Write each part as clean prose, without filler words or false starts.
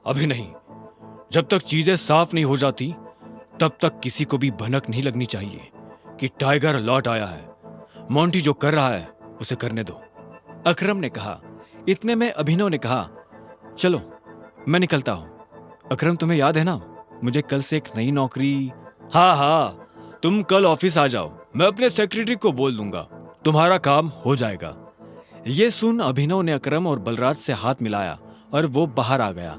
अभी नहीं। जब तक चीजें साफ नहीं हो जाती तब तक किसी को भी भनक नहीं लगनी चाहिए कि टाइगर लौट आया है। मोंटी जो कर रहा है उसे करने दो, अकरम ने कहा। इतने में अभिनव ने कहा, चलो मैं निकलता हूं। अकरम, तुम्हें याद है ना, मुझे कल से एक नई नौकरी। हाँ हाँ, तुम कल ऑफिस आ जाओ, मैं अपने सेक्रेटरी को बोल दूंगा, तुम्हारा काम हो जाएगा। ये सुन अभिनव ने अकरम और बलराज से हाथ मिलाया और वो बाहर आ गया।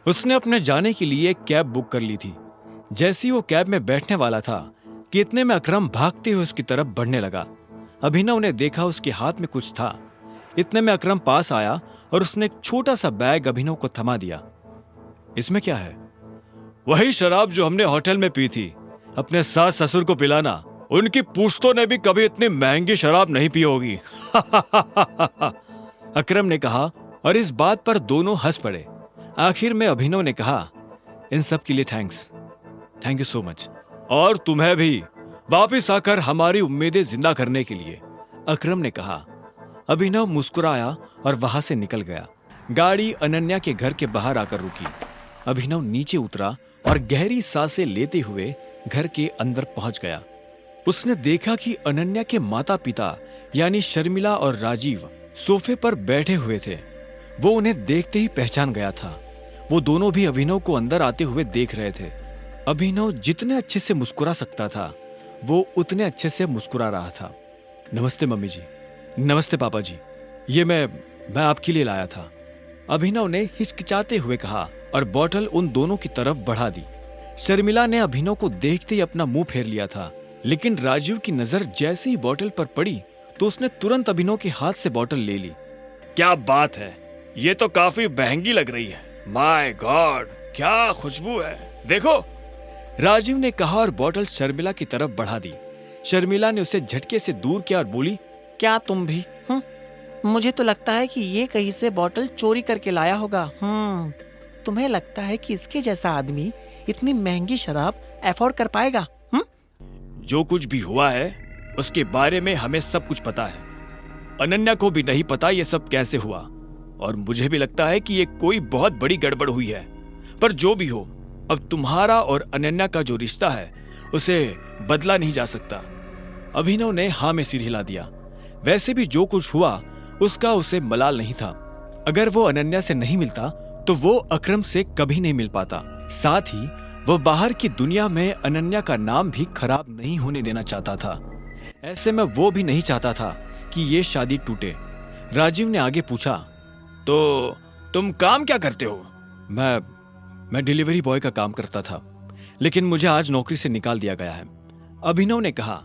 उसने अपने जाने के लिए एक कैब बुक कर ली थी। जैसे ही वो कैब में बैठने वाला था कि इतने में अकरम भागते हुए उसकी तरफ बढ़ने लगा। अभिनव ने देखा उसके हाथ में कुछ था। इतने में अकरम पास आया और उसने एक छोटा सा बैग अभिनव को थमा दिया। इसमें क्या है? वही शराब जो हमने होटल में पी थी। अपने सास ससुर को पिलाना। उनकी पूछतों ने भी कभी इतनी महंगी शराब नहीं पी होगी। अकरम ने कहा और इस बात पर दोनों हंस पड़े। आखिर में अभिनव ने कहा, इन सब के लिए thanks, thank you so much. और तुम्हें भी वापिस आकर हमारी उम्मीदें जिंदा करने के लिए, अकरम ने कहा। अभिनव मुस्कुराया और वहां से निकल गया। गाड़ी अनन्या के घर के बाहर आकर रुकी। अभिनव नीचे उतरा और गहरी सांसें लेते हुए घर के अंदर पहुंच गया। उसने देखा कि अनन्या के माता पिता यानी शर्मिला और राजीव सोफे पर बैठे हुए थे। वो उन्हें देखते ही पहचान गया था। वो दोनों भी अभिनव को अंदर आते हुए देख रहे थे। अभिनव जितने अच्छे से मुस्कुरा सकता था वो उतने अच्छे से मुस्कुरा रहा था। नमस्ते मम्मी जी। नमस्ते पापा जी, ये मैं आपके लिए लाया था, अभिनव ने हिचकिचाते हुए कहा और बोतल उन दोनों की तरफ बढ़ा दी। शर्मिला ने अभिनव को देखते ही अपना मुंह फेर लिया था, लेकिन राजीव की नजर जैसे ही बोतल पर पड़ी तो उसने तुरंत अभिनव के हाथ से बोतल ले ली। क्या बात है, ये तो काफी महंगी लग रही है। माय गॉड, क्या खुशबू है, देखो, राजीव ने कहा और बोतल शर्मिला की तरफ बढ़ा दी। शर्मिला ने उसे झटके से दूर किया और बोली, क्या तुम भी? मुझे तो लगता है कि ये कहीं से बोतल चोरी करके लाया होगा। तुम्हें लगता है कि इसके जैसा आदमी इतनी महंगी शराब अफोर्ड कर पाएगा? जो कुछ भी हुआ है उसके बारे में हमें सब कुछ पता है। अनन्या को भी नहीं पता ये सब कैसे हुआ, और मुझे भी लगता है कि ये कोई बहुत बड़ी गड़बड़ हुई है। पर जो भी हो, अब तुम्हारा और अनन्या का जो रिश्ता है उसे बदला नहीं जा सकता। अभिनव ने हाँ में सिर हिला दिया। वैसे भी जो कुछ हुआ उसका उसे मलाल नहीं था। अगर वो अनन्या से नहीं मिलता तो वो अकरम से कभी नहीं मिल पाता। साथ ही वो बाहर की दुनिया में अनन्या का नाम भी खराब नहीं होने देना चाहता था। ऐसे में वो भी नहीं चाहता था कि ये शादी टूटे। राजीव ने आगे पूछा, तो तुम काम क्या करते हो? मैं डिलीवरी बॉय का काम करता था, लेकिन मुझे आज नौकरी से निकाल दिया गया है, अभिनव ने कहा।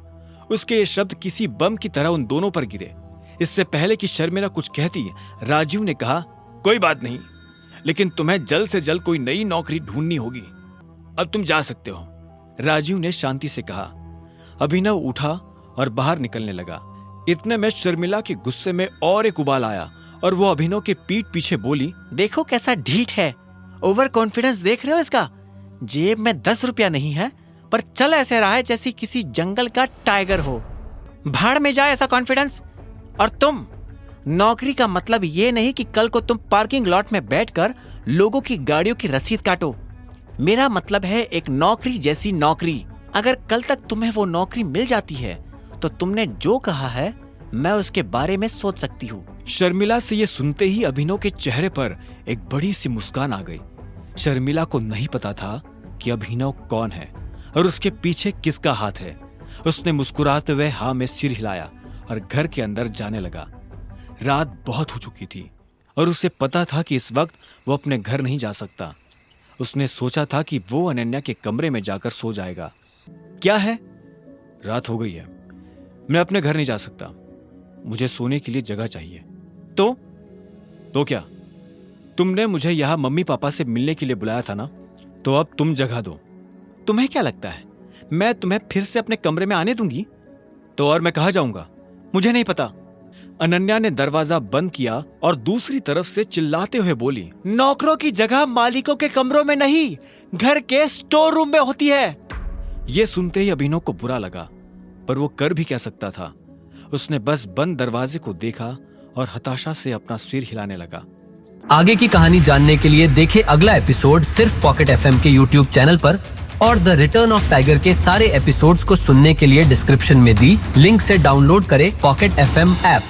उसके ये शब्द किसी बम की तरह उन दोनों पर गिरे। इससे पहले कि शर्मिला कुछ कहती, राजीव ने कहा, कोई बात नहीं, लेकिन तुम्हें जल्द से जल्द कोई नई नौकरी ढूंढनी होगी। अब तुम जा सकते हो, राजीव ने शांति से कहा। अभिनव उठा और बाहर निकलने लगा। इतने में शर्मिला के गुस्से में और एक उबाल आया और वो अभिनव के पीठ पीछे बोली, देखो कैसा ढीठ है, ओवर कॉन्फिडेंस देख रहे हो इसका? जेब में 10 रुपया नहीं है पर चल ऐसे रहा है जैसे किसी जंगल का टाइगर हो। भाड़ में जाए ऐसा कॉन्फिडेंस। और तुम, नौकरी का मतलब ये नहीं कि कल को तुम पार्किंग लॉट में बैठकर लोगों की गाड़ियों की रसीद काटो। मेरा मतलब है एक नौकरी जैसी नौकरी। अगर कल तक तुम्हें वो नौकरी मिल जाती है तो तुमने जो कहा है मैं उसके बारे में सोच सकती हूँ। शर्मिला से ये सुनते ही अभिनव के चेहरे पर एक बड़ी सी मुस्कान आ गई। शर्मिला को नहीं पता था कि अभिनव कौन है और उसके पीछे किसका हाथ है। उसने मुस्कुराते हुए हाँ में सिर हिलाया और घर के अंदर जाने लगा। रात बहुत हो चुकी थी और उसे पता था कि इस वक्त वो अपने घर नहीं जा सकता। उसने सोचा था कि वो अनन्या के कमरे में जाकर सो जाएगा। क्या है, रात हो गई है, मैं अपने घर नहीं जा सकता, मुझे सोने के लिए जगह चाहिए। तो क्या, तुमने मुझे यहां मम्मी पापा से मिलने के लिए बुलाया था ना, तो अब तुम जगह दो। तुम्हें क्या लगता है मैं तुम्हें फिर से अपने कमरे में आने दूंगी? तो और मैं कहां जाऊंगा, मुझे नहीं पता। अनन्या ने दरवाजा बंद किया और दूसरी तरफ से चिल्लाते हुए बोली, नौकरों की जगह मालिकों के कमरों में नहीं, घर के स्टोर रूम में होती है। यह सुनते ही अभिनव को बुरा लगा, पर वो कर भी क्या सकता था। उसने बस बंद दरवाजे को देखा और हताशा से अपना सिर हिलाने लगा। आगे की कहानी जानने के लिए देखें अगला एपिसोड सिर्फ पॉकेट एफएम के यूट्यूब चैनल पर, और द रिटर्न ऑफ टाइगर के सारे एपिसोड्स को सुनने के लिए डिस्क्रिप्शन में दी लिंक से डाउनलोड करें पॉकेट एफएम ऐप।